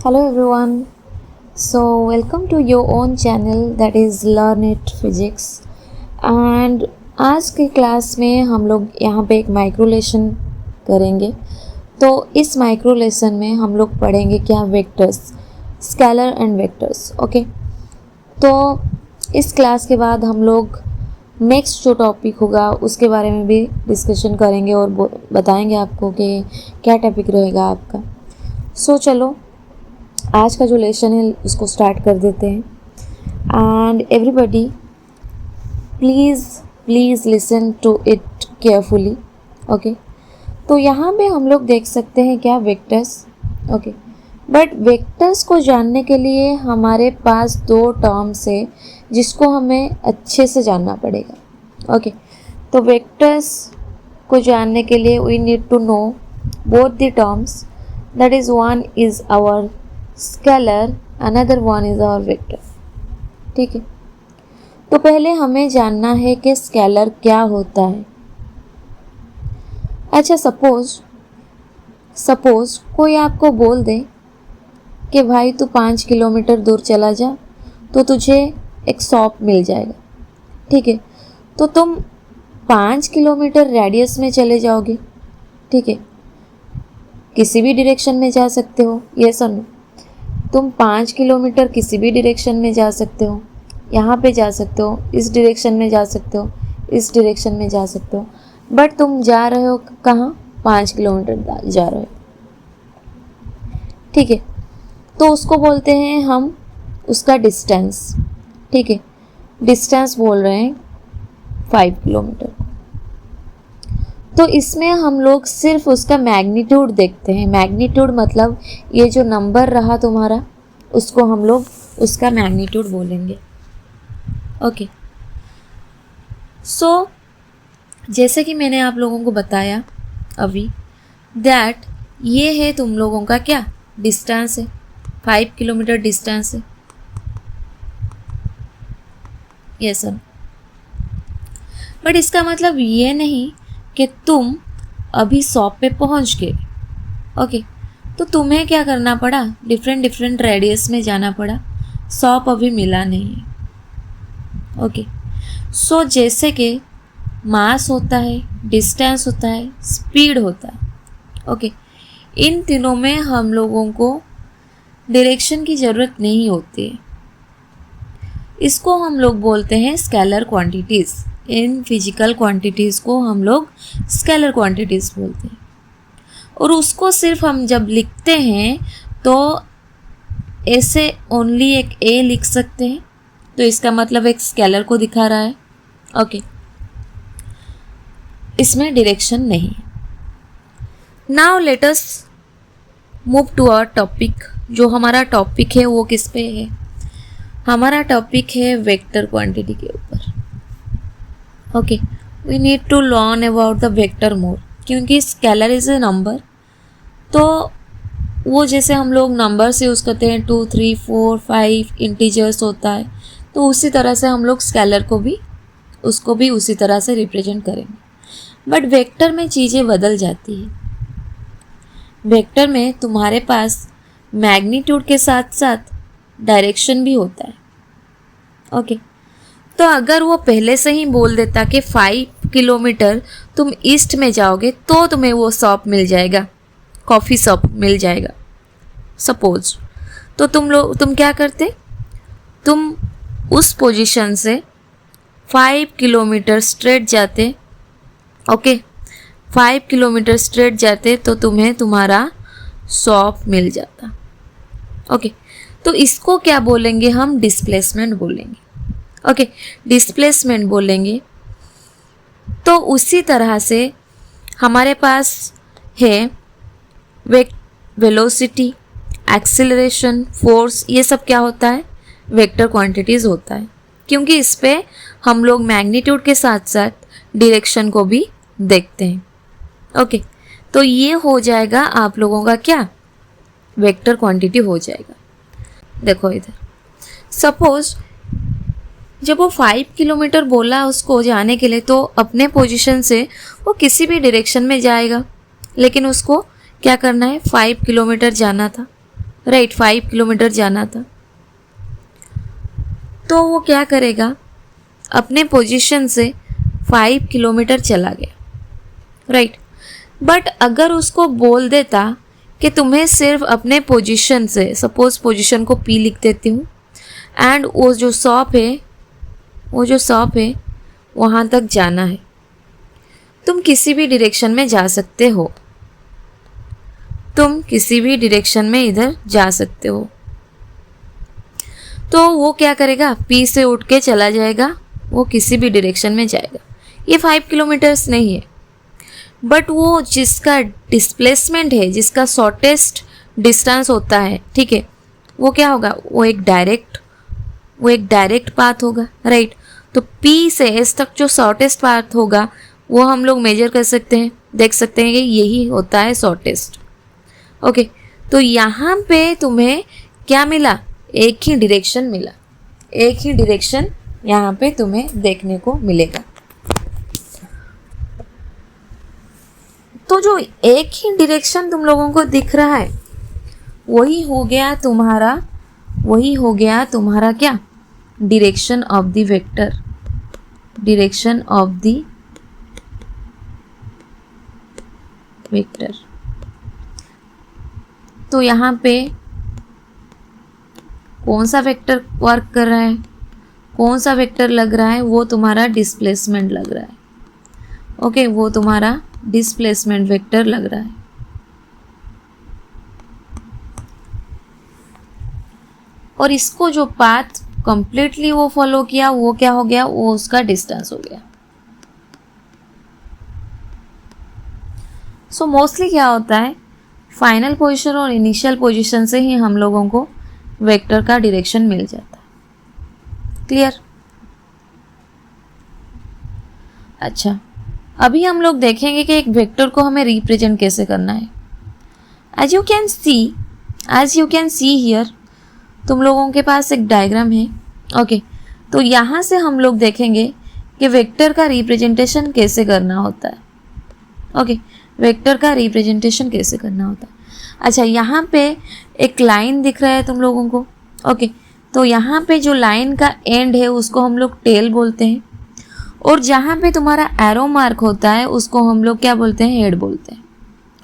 Hello everyone. Welcome to your own channel that is Learn It Physics. And आज की class में हम लोग यहाँ पे एक माइक्रो लेसन करेंगे. तो इस माइक्रो लेसन में हम लोग पढ़ेंगे क्या vectors, scalar and vectors. Okay, तो इस क्लास के बाद हम लोग नेक्स्ट जो टॉपिक होगा उसके बारे में भी डिस्कशन करेंगे और बताएंगे आपको कि क्या टॉपिक रहेगा आपका. चलो आज का जो लेसन है उसको स्टार्ट कर देते हैं. And everybody please listen to it carefully. Okay, तो यहाँ पे हम लोग देख सकते हैं क्या वेक्टर्स. ओके, बट वेक्टर्स को जानने के लिए हमारे पास दो टर्म्स है जिसको हमें अच्छे से जानना पड़ेगा. ओके, तो वेक्टर्स को जानने के लिए we need to know both the terms. That is one is our scalar, another one is our vector. ठीक है, तो पहले हमें जानना है कि स्केलर क्या होता है. अच्छा, सपोज कोई आपको बोल दे कि भाई तू 5 किलोमीटर दूर चला जा तो तुझे एक शॉप मिल जाएगा. ठीक है, तो तुम 5 किलोमीटर रेडियस में चले जाओगे. ठीक है, किसी भी डायरेक्शन में जा सकते हो. ये सुनो, तुम 5 किलोमीटर किसी भी डायरेक्शन में जा सकते हो. यहाँ पे जा सकते हो, इस डायरेक्शन में जा सकते हो, इस डायरेक्शन में जा सकते हो, बट तुम जा रहे हो कहाँ? 5 किलोमीटर जा रहे हो. ठीक है, तो उसको बोलते हैं हम उसका डिस्टेंस. ठीक है, डिस्टेंस बोल रहे हैं 5 किलोमीटर. तो इसमें हम लोग सिर्फ उसका मैग्नीट्यूड देखते हैं. मैग्नीट्यूड मतलब ये जो नंबर रहा तुम्हारा उसको हम लोग उसका मैग्नीट्यूड बोलेंगे. ओके, जैसे कि मैंने आप लोगों को बताया अभी दैट ये है तुम लोगों का क्या डिस्टेंस है, 5 किलोमीटर डिस्टेंस है. ये सर, बट इसका मतलब ये नहीं कि तुम अभी शॉप पे पहुंच गए. ओके, तो तुम्हें क्या करना पड़ा? डिफरेंट रेडियस में जाना पड़ा. शॉप अभी मिला नहीं है. ओके, जैसे कि मास होता है, डिस्टेंस होता है, स्पीड होता है. ओके, इन तीनों में हम लोगों को डायरेक्शन की ज़रूरत नहीं होती है. इसको हम लोग बोलते हैं scalar quantities. In physical quantities को हम लोग स्केलर क्वांटिटीज़ बोलते हैं. और उसको सिर्फ हम जब लिखते हैं तो ऐसे ओनली एक ए लिख सकते हैं. तो इसका मतलब एक स्केलर को दिखा रहा है. ओके, इसमें डायरेक्शन नहीं. Now let us move to our topic. जो हमारा टॉपिक है वो किस पे है? हमारा टॉपिक है वेक्टर क्वांटिटी के ऊपर. Okay, we need to learn about the vector more. क्योंकि स्केलर इज़ ए नंबर, तो वो जैसे हम लोग नंबर्स यूज़ करते हैं 2, 3, 4, 5 इंटीजर्स होता है, तो उसी तरह से हम लोग स्केलर को भी उसको भी उसी तरह से रिप्रेजेंट करेंगे. बट वेक्टर में चीज़ें बदल जाती है. वेक्टर में तुम्हारे पास मैग्नीट्यूड के साथ साथ डायरेक्शन भी होता है. ओके, तो अगर वो पहले से ही बोल देता कि 5 किलोमीटर तुम ईस्ट में जाओगे तो तुम्हें वो शॉप मिल जाएगा, कॉफ़ी शॉप मिल जाएगा सपोज, तो तुम क्या करते? तुम उस पोजीशन से 5 किलोमीटर स्ट्रेट जाते. ओके, 5 किलोमीटर स्ट्रेट जाते तो तुम्हें तुम्हारा शॉप मिल जाता. ओके, तो इसको क्या बोलेंगे हम? डिस्प्लेसमेंट बोलेंगे. ओके, डिस्प्लेसमेंट बोलेंगे. तो उसी तरह से हमारे पास है वेलोसिटी, एक्सीलरेशन, फोर्स. ये सब क्या होता है? वेक्टर क्वांटिटीज़ होता है. क्योंकि इस पे हम लोग मैग्नीट्यूड के साथ साथ डायरेक्शन को भी देखते हैं. ओके, तो ये हो जाएगा आप लोगों का क्या वेक्टर क्वांटिटी हो जाएगा. देखो इधर, सपोज जब वो 5 किलोमीटर बोला उसको जाने के लिए, तो अपने पोजीशन से वो किसी भी डायरेक्शन में जाएगा, लेकिन उसको क्या करना है? 5 किलोमीटर जाना था. राइट 5 किलोमीटर जाना था। तो वो क्या करेगा, अपने पोजीशन से 5 किलोमीटर चला गया, राइट। बट अगर उसको बोल देता कि तुम्हें सिर्फ अपने पोजीशन से, सपोज पोजीशन को पी लिख देती हूँ, एंड वो जो शॉप है वहाँ तक जाना है, तुम किसी भी डायरेक्शन में जा सकते हो, तुम किसी भी डायरेक्शन में इधर जा सकते हो। तो वो क्या करेगा, पी से उठ के चला जाएगा, वो किसी भी डायरेक्शन में जाएगा। ये 5 किलोमीटर्स नहीं है, बट वो जिसका डिस्प्लेसमेंट है, जिसका शॉर्टेस्ट डिस्टेंस होता है, ठीक है, वो क्या होगा, वो एक डायरेक्ट पाथ होगा, राइट। तो पी से एस तक जो शॉर्टेस्ट पाथ होगा वो हम लोग मेजर कर सकते हैं, देख सकते हैं कि यही होता है शॉर्टेस्ट। ओके, तो यहाँ पे तुम्हें क्या मिला, एक ही डायरेक्शन मिला, एक ही डायरेक्शन यहाँ पे तुम्हें देखने को मिलेगा। तो जो एक ही डायरेक्शन तुम लोगों को दिख रहा है वही हो गया तुम्हारा क्या, direction of the vector, direction of the vector. तो यहाँ पे कौन सा वेक्टर वर्क कर रहा है, कौन सा वेक्टर लग रहा है, वो तुम्हारा डिस्प्लेसमेंट लग रहा है। ओके, वो तुम्हारा डिस्प्लेसमेंट वेक्टर लग रहा है। और इसको जो पाथ कंप्लीटली वो फॉलो किया, वो क्या हो गया, वो उसका डिस्टेंस हो गया। सो मोस्टली क्या होता है, फाइनल पोजीशन और इनिशियल पोजीशन से ही हम लोगों को वेक्टर का डायरेक्शन मिल जाता है। क्लियर? अच्छा, अभी हम लोग देखेंगे कि एक वेक्टर को हमें रिप्रेजेंट कैसे करना है। As you can see here, तुम लोगों के पास एक डायग्राम है। ओके, तो यहाँ से हम लोग देखेंगे कि वेक्टर का रिप्रेजेंटेशन कैसे करना होता है। ओके, वेक्टर का रिप्रेजेंटेशन कैसे करना होता है। अच्छा, यहाँ पे एक लाइन दिख रहा है तुम लोगों को। ओके, तो यहाँ पे जो लाइन का एंड है उसको हम लोग टेल बोलते हैं, और जहाँ पे तुम्हारा एरो मार्क होता है उसको हम लोग क्या बोलते हैं, हेड बोलते हैं।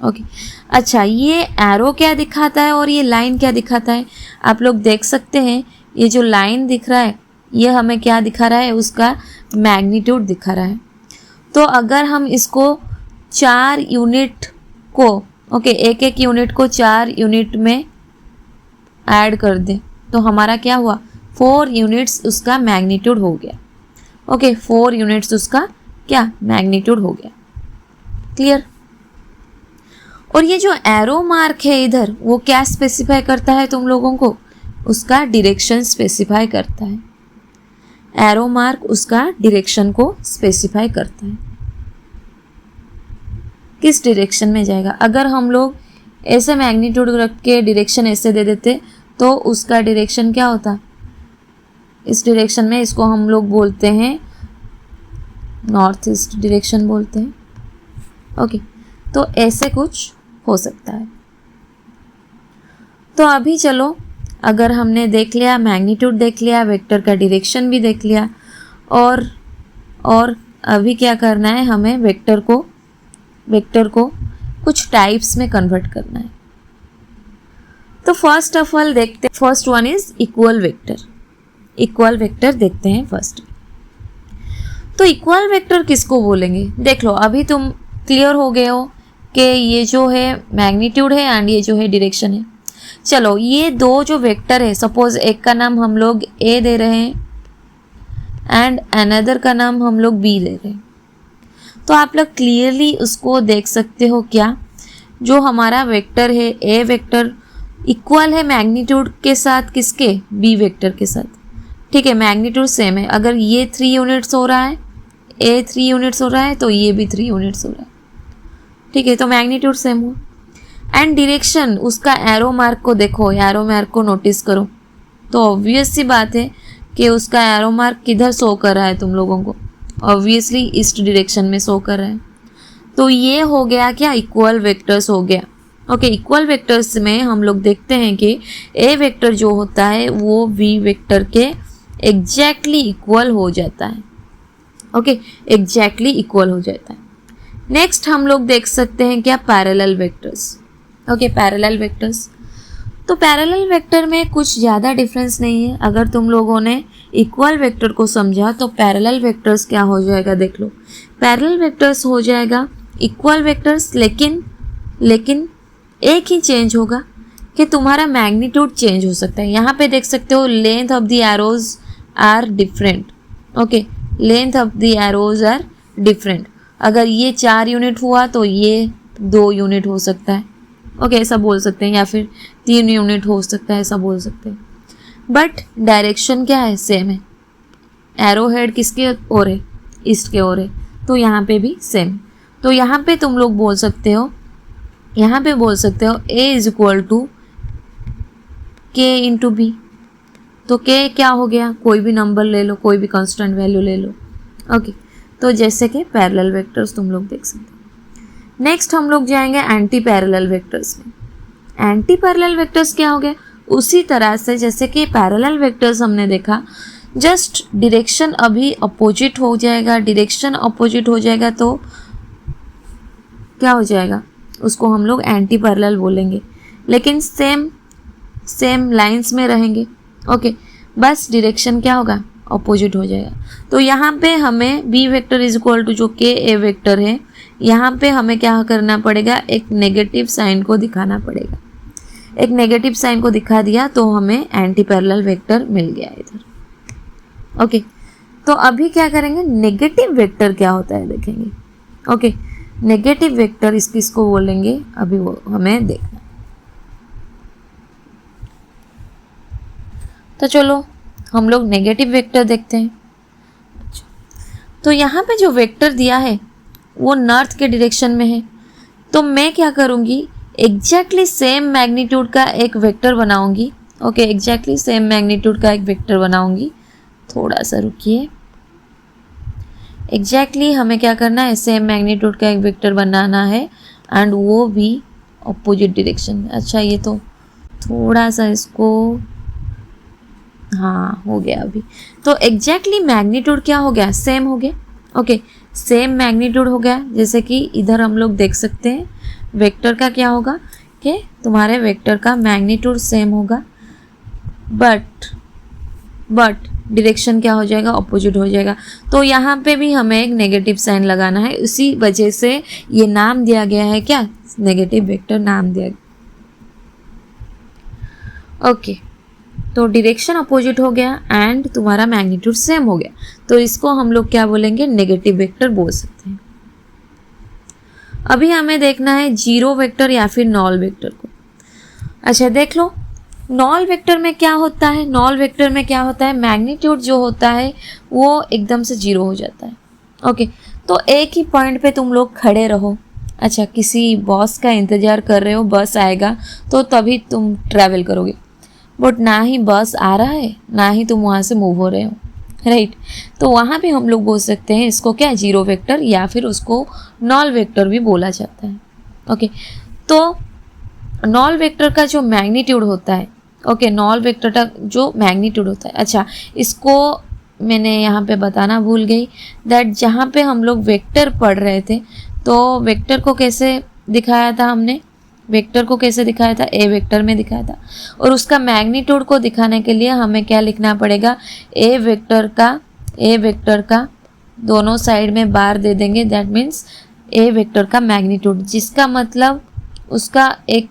ओके, अच्छा, ये एरो क्या दिखाता है और ये लाइन क्या दिखाता है, आप लोग देख सकते हैं। ये जो लाइन दिख रहा है ये हमें क्या दिखा रहा है, उसका मैग्नीट्यूड दिखा रहा है। तो अगर हम इसको 4 यूनिट को, ओके, एक एक यूनिट को 4 यूनिट में ऐड कर दें तो हमारा क्या हुआ, 4 यूनिट्स उसका मैग्नीट्यूड हो गया। ओके, 4 यूनिट्स उसका क्या मैग्नीट्यूड हो गया। क्लियर? और ये जो एरो मार्क है इधर, वो क्या स्पेसिफाई करता है तुम लोगों को, उसका डायरेक्शन स्पेसिफाई करता है। एरो मार्क उसका डायरेक्शन को स्पेसिफाई करता है, किस डायरेक्शन में जाएगा। अगर हम लोग ऐसे मैग्नीट्यूड रख के डायरेक्शन ऐसे दे देते तो उसका डायरेक्शन क्या होता, इस डायरेक्शन में, इसको हम लोग बोलते हैं नॉर्थ ईस्ट डायरेक्शन बोलते हैं। ओके, तो ऐसे कुछ हो सकता है। तो अभी चलो, अगर हमने देख लिया, मैग्नीट्यूड देख लिया, वेक्टर का डायरेक्शन भी देख लिया, और अभी क्या करना है, हमें वेक्टर को कुछ टाइप्स में कन्वर्ट करना है। तो फर्स्ट ऑफ ऑल देखते हैं, first one is equal vector. Equal vector देखते हैं फर्स्ट। तो इक्वल वेक्टर किसको बोलेंगे, देख लो, अभी तुम क्लियर हो गए हो कि ये जो है मैग्नीट्यूड है एंड ये जो है डायरेक्शन है। चलो, ये दो जो वेक्टर है, सपोज एक का नाम हम लोग ए दे रहे हैं एंड अनदर का नाम हम लोग बी दे रहे हैं। तो आप लोग क्लियरली उसको देख सकते हो, क्या जो हमारा वेक्टर है ए वेक्टर इक्वल है मैग्नीट्यूड के साथ, किसके, बी वेक्टर के साथ। ठीक है, मैग्नीट्यूड सेम है। अगर ये 3 यूनिट्स हो रहा है, ए 3 यूनिट्स हो रहा है, तो ये भी 3 यूनिट्स हो रहा है। ठीक है, तो मैग्नीट्यूड सेम हुआ। एंड डायरेक्शन, उसका एरो मार्क को देखो, एरो मार्क को नोटिस करो, तो ऑब्वियस सी बात है कि उसका एरो मार्क किधर शो कर रहा है तुम लोगों को, ऑब्वियसली ईस्ट डायरेक्शन में शो कर रहा है। तो ये हो गया क्या, इक्वल वेक्टर्स हो गया। ओके, इक्वल वेक्टर्स में हम लोग देखते हैं कि ए वेक्टर जो होता है वो बी वेक्टर के एग्जैक्टली इक्वल हो जाता है। ओके, एग्जैक्टली इक्वल हो जाता है। नेक्स्ट हम लोग देख सकते हैं क्या, parallel vectors. Okay, parallel vectors. तो पैरेलल वेक्टर में कुछ ज़्यादा डिफरेंस नहीं है। अगर तुम लोगों ने इक्वल वेक्टर को समझा तो पैरेलल वेक्टर्स क्या हो जाएगा, देख लो। पैरेलल वेक्टर्स हो जाएगा इक्वल वेक्टर्स, लेकिन एक ही चेंज होगा कि तुम्हारा मैग्नीट्यूड चेंज हो सकता है। यहाँ पे देख सकते हो length of the arrows are different. Okay, length of the arrows are different. अगर ये 4 यूनिट हुआ तो ये 2 यूनिट हो सकता है। ओके, ऐसा बोल सकते हैं, या फिर 3 यूनिट हो सकता है, ऐसा बोल सकते हैं। बट डायरेक्शन क्या है, सेम है। एरो हेड किसके ओर है, ईस्ट के ओर है, तो यहाँ पे भी सेम है। तो यहाँ पे तुम लोग बोल सकते हो, यहाँ पे बोल सकते हो A इज इक्वल टू के इंटू बी। तो के क्या हो गया, कोई भी नंबर ले लो, कोई भी कांस्टेंट वैल्यू ले लो। ओके, तो जैसे कि पैरेलल वेक्टर्स तुम लोग देख सकते हो। नेक्स्ट हम लोग जाएंगे एंटी पैरेलल वेक्टर्स में। एंटी पैरेलल वेक्टर्स क्या हो गया, उसी तरह से जैसे कि पैरेलल वेक्टर्स हमने देखा, जस्ट डायरेक्शन अभी अपोजिट हो जाएगा। डायरेक्शन अपोजिट हो जाएगा तो क्या हो जाएगा, उसको हम लोग एंटी पैरेलल बोलेंगे, लेकिन सेम लाइंस में रहेंगे। ओके, बस डायरेक्शन क्या होगा, अपोजिट हो जाएगा। तो यहाँ पे हमें B vector is equal to जो के ए वेक्टर है, यहाँ पे हमें क्या करना पड़ेगा, एक नेगेटिव साइन को दिखाना पड़ेगा। एक नेगेटिव साइन को दिखा दिया तो हमें एंटी पैरेलल वेक्टर मिल गया इधर। ओके, तो अभी क्या करेंगे, नेगेटिव वेक्टर क्या होता है देखेंगे। ओके, नेगेटिव वेक्टर इसको बोलेंगे, अभी वो हमें देखना। तो चलो हम लोग नेगेटिव वेक्टर देखते हैं। तो यहाँ पे जो वेक्टर दिया है वो नॉर्थ के डायरेक्शन में है, तो मैं क्या करूँगी, एग्जैक्टली सेम मैग्नीट्यूड का एक वेक्टर बनाऊंगी। ओके, एग्जैक्टली सेम मैग्नीट्यूड का एक वेक्टर बनाऊंगी। थोड़ा सा रुकिए, एग्जैक्टली हमें क्या करना है, सेम मैग्नीट्यूड का एक वेक्टर बनाना है, एंड वो भी अपोजिट डायरेक्शन में। अच्छा, ये तो थोड़ा सा इसको, हाँ हो गया अभी। तो एग्जैक्टली मैग्नीट्यूड क्या हो गया, सेम हो गया। ओके, सेम मैग्नीट्यूड हो गया। जैसे कि इधर हम लोग देख सकते हैं वेक्टर का क्या होगा कि तुम्हारे वेक्टर का मैग्नीट्यूड सेम होगा, बट डायरेक्शन क्या हो जाएगा, अपोजिट हो जाएगा। तो यहाँ पे भी हमें एक नेगेटिव साइन लगाना है, उसी वजह से ये नाम दिया गया है क्या, नेगेटिव वेक्टर नाम दिया गया। ओके, तो डायरेक्शन अपोजिट हो गया एंड तुम्हारा मैग्नीट्यूड सेम हो गया, तो इसको हम लोग क्या बोलेंगे, नेगेटिव वेक्टर बोल सकते हैं। अभी हमें देखना है जीरो वेक्टर या फिर नॉल वेक्टर को। अच्छा देख लो, नॉल वेक्टर में क्या होता है, नॉल वेक्टर में क्या होता है, मैग्नीट्यूड जो होता है वो एकदम से जीरो हो जाता है। ओके, तो एक ही पॉइंट पे तुम लोग खड़े रहो। अच्छा, किसी बॉस का इंतज़ार कर रहे हो, बस आएगा तो तभी तुम ट्रैवल करोगे, बट ना ही बस आ रहा है ना ही तुम वहाँ से मूव हो रहे हो, राइट। तो वहाँ पे हम लोग बोल सकते हैं इसको क्या, जीरो वेक्टर, या फिर उसको नॉल वेक्टर भी बोला जाता है। ओके, तो नॉल वेक्टर का जो मैग्नीट्यूड होता है, ओके, नॉल वेक्टर का जो मैग्नीट्यूड होता है, अच्छा इसको मैंने यहाँ पे बताना भूल गई, दैट जहाँ पे हम लोग वेक्टर पढ़ रहे थे तो वेक्टर को कैसे दिखाया था हमने, वेक्टर को कैसे दिखाया था, ए वेक्टर में दिखाया था, और उसका मैग्नीट्यूड को दिखाने के लिए हमें क्या लिखना पड़ेगा, ए वेक्टर का दोनों साइड में बार दे देंगे, दैट मीन्स ए वेक्टर का मैग्नीट्यूड, जिसका मतलब उसका एक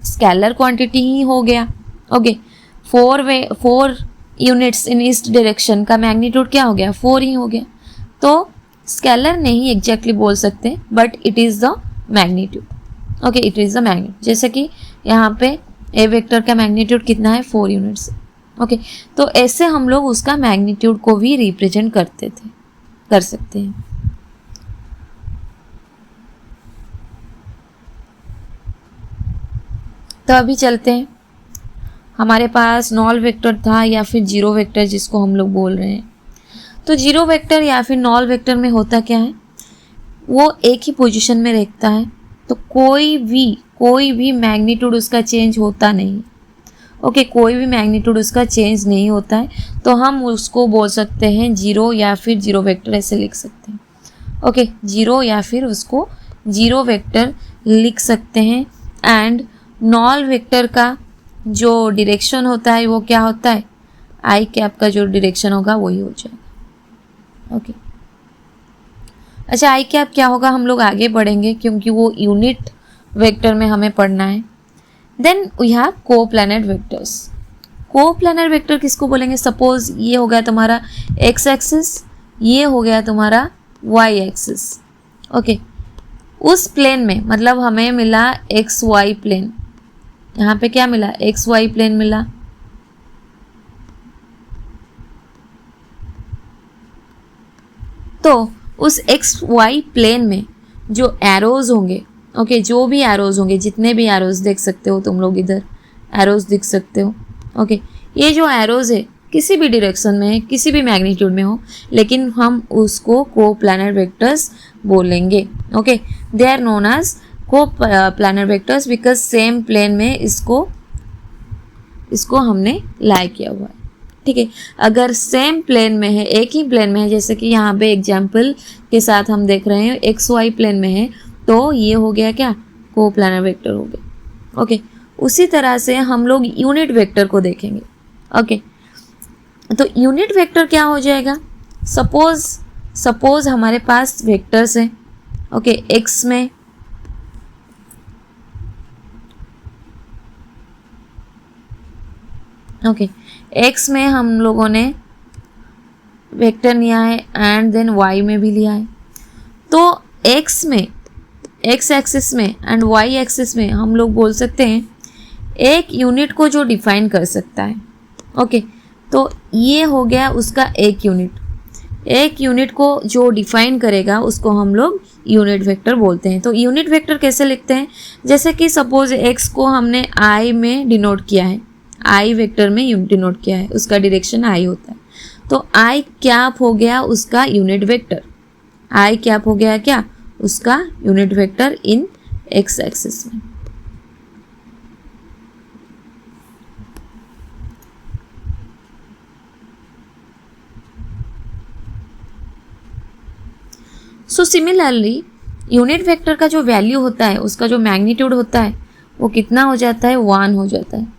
स्केलर क्वांटिटी ही हो गया। Okay, 4 units in east direction का मैग्नीट्यूड क्या हो गया, 4 ही हो गया। तो स्केलर नहीं एग्जैक्टली बोल सकते, but it is the magnitude. Okay, it is the magnitude, जैसे कि यहाँ पे ए वेक्टर का मैग्नीट्यूड कितना है, 4 यूनिट्स। ओके, तो ऐसे हम लोग उसका मैग्नीट्यूड को भी रिप्रेजेंट कर सकते हैं। तो अभी चलते हैं, हमारे पास नॉल वेक्टर था या फिर जीरो वेक्टर जिसको हम लोग बोल रहे हैं। तो जीरो वेक्टर या फिर नॉल वेक्टर में होता क्या है, वो एक ही पोजीशन में रहता है, तो कोई भी मैग्नीट्यूड उसका चेंज होता नहीं। ओके, कोई भी मैग्नीट्यूड उसका चेंज नहीं होता है, तो हम उसको बोल सकते हैं जीरो या फिर जीरो वेक्टर, ऐसे लिख सकते हैं। ओके, जीरो या फिर उसको जीरो वेक्टर लिख सकते हैं। एंड नॉल वेक्टर का जो डायरेक्शन होता है वो क्या होता है, आई कैप का जो डायरेक्शन होगा वही हो जाएगा। ओके, अच्छा आई कैप क्या होगा हम लोग आगे पढ़ेंगे, क्योंकि वो यूनिट वेक्टर में हमें पढ़ना है। Then we have coplanar vectors. Coplanar vector किसको बोलेंगे, सपोज ये हो गया तुम्हारा एक्स एक्सिस, ये हो गया तुम्हारा वाई एक्सिस। ओके, उस प्लेन में मतलब हमें मिला एक्स वाई प्लेन, यहाँ पे क्या मिला, एक्स वाई प्लेन मिला। तो उस एक्स वाई प्लेन में जो एरोज होंगे, ओके, जो भी एरोज होंगे, जितने भी एरोज देख सकते हो तुम लोग, इधर एरोज दिख सकते हो। ओके, ये जो एरोज है किसी भी डायरेक्शन में है, किसी भी मैग्नीट्यूड में हो, लेकिन हम उसको कोप्लैनर वेक्टर्स बोलेंगे। Okay, they are known as coplanar vectors because same plane में इसको हमने लाई किया हुआ है। ठीक है, अगर सेम प्लेन में है, एक ही प्लेन में है, जैसे कि यहाँ पे एग्जाम्पल के साथ हम देख रहे हैं एक्स वाई प्लेन में है, तो ये हो गया क्या, कोप्लैनर वेक्टर हो गया। ओके, उसी तरह से हम लोग यूनिट वेक्टर को देखेंगे। ओके, तो यूनिट वेक्टर क्या हो जाएगा, सपोज हमारे पास वेक्टर्स हैं। ओके, एक्स में एक्स में हम लोगों ने वेक्टर लिया है एंड देन वाई में भी लिया है। तो एक्स में, एक्स एक्सिस में एंड वाई एक्सिस में हम लोग बोल सकते हैं एक यूनिट को जो डिफाइन कर सकता है। ओके, तो ये हो गया उसका एक यूनिट को जो डिफाइन करेगा उसको हम लोग यूनिट वेक्टर बोलते हैं। तो यूनिट वेक्टर कैसे लिखते हैं, जैसे कि सपोज एक्स को हमने आई में डिनोट किया है, आई वेक्टर में डिनोट किया है, उसका डायरेक्शन आई होता है, तो आई कैप हो गया उसका यूनिट वेक्टर, आई कैप हो गया क्या उसका यूनिट वेक्टर इन एक्स एक्सिस में। सो सिमिलरली यूनिट वेक्टर का जो वैल्यू होता है, उसका जो मैग्नीट्यूड होता है वो कितना हो जाता है, 1 हो जाता है।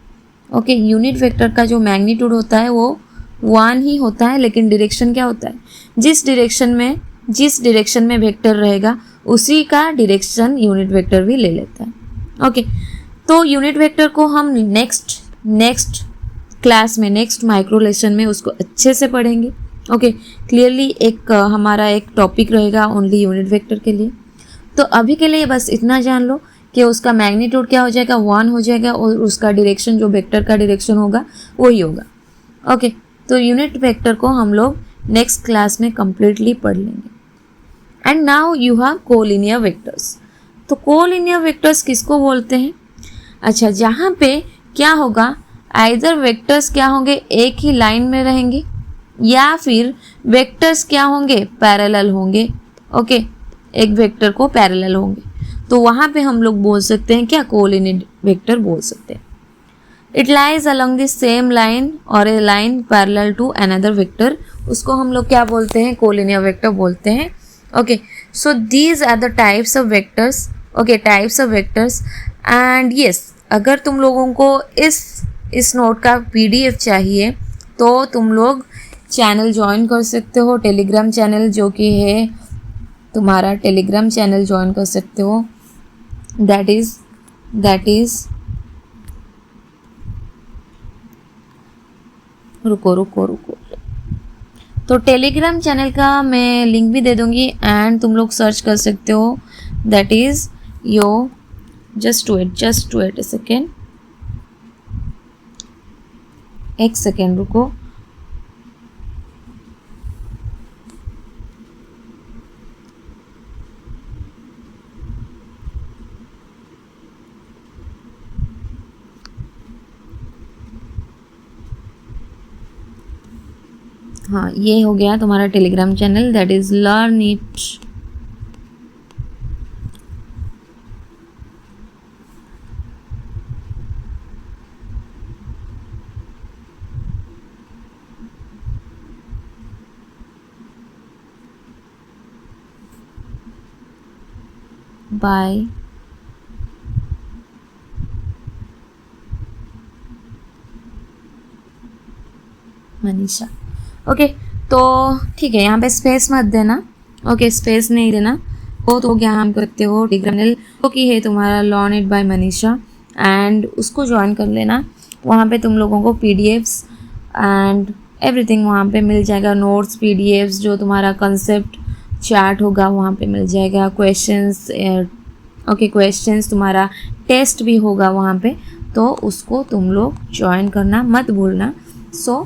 ओके, यूनिट वेक्टर का जो मैग्नीट्यूड होता है वो 1 ही होता है, लेकिन डायरेक्शन क्या होता है, जिस डायरेक्शन में वेक्टर रहेगा उसी का डायरेक्शन यूनिट वेक्टर भी ले लेता है। ओके, तो यूनिट वेक्टर को हम नेक्स्ट क्लास में, नेक्स्ट माइक्रो लेसन में उसको अच्छे से पढ़ेंगे। ओके, क्लियरली एक हमारा एक टॉपिक रहेगा ओनली यूनिट वेक्टर के लिए। तो अभी के लिए बस इतना जान लो कि उसका मैग्नीट्यूड क्या हो जाएगा, 1 हो जाएगा, और उसका डायरेक्शन जो वेक्टर का डायरेक्शन होगा वही होगा। ओके, तो यूनिट वेक्टर को हम लोग नेक्स्ट क्लास में कंप्लीटली पढ़ लेंगे। And now you have collinear vectors. तो कोलिनियर वेक्टर्स किसको बोलते हैं, अच्छा, जहाँ पे क्या होगा, आइदर वेक्टर्स क्या होंगे, एक ही लाइन में रहेंगे, या फिर वेक्टर्स क्या होंगे, पैरेलल होंगे। ओके, एक वेक्टर को पैरेलल होंगे, तो वहाँ पे हम लोग बोल सकते हैं क्या, कोलिनियर वेक्टर बोल सकते हैं। It lies along the same line और a line parallel to another vector, उसको हम लोग क्या बोलते हैं, कोलिनियर वेक्टर बोलते हैं। Okay, so these are the types of vectors. Okay, types of vectors. And yes, अगर तुम लोगों को इस नोट का PDF चाहिए तो तुम लोग चैनल ज्वाइन कर सकते हो, टेलीग्राम चैनल जो कि है तुम्हारा, टेलीग्राम चैनल ज्वाइन कर सकते हो, दैट इज रुको, तो टेलीग्राम चैनल का मैं लिंक भी दे दूंगी एंड तुम लोग सर्च कर सकते हो, दैट इज जस्ट वेट एक सेकेंड रुको। हाँ, ये हो गया तुम्हारा Telegram channel, that is learn it. Bye Manisha. Okay, तो ठीक है, यहाँ पे स्पेस मत देना। ओके, स्पेस नहीं देना। तो क्या हम करते हो टेलीग्राम तो की है तुम्हारा learn it bye Manisha, and उसको ज्वाइन कर लेना। वहाँ पे तुम लोगों को पीडीएफ्स एंड एवरीथिंग वहाँ पे मिल जाएगा, नोट्स, पीडीएफ्स, जो तुम्हारा कंसेप्ट चार्ट होगा वहाँ पे मिल जाएगा, क्वेश्चंस, ओके क्वेश्चंस, तुम्हारा टेस्ट भी होगा वहाँ पे, तो उसको तुम लोग ज्वाइन करना मत भूलना। So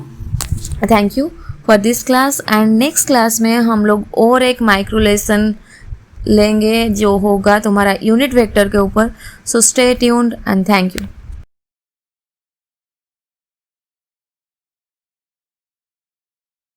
thank you for this class, and next class में हम लोग और एक माइक्रो लेसन लेंगे जो होगा तुम्हारा यूनिट वेक्टर के ऊपर। So stay tuned and thank you.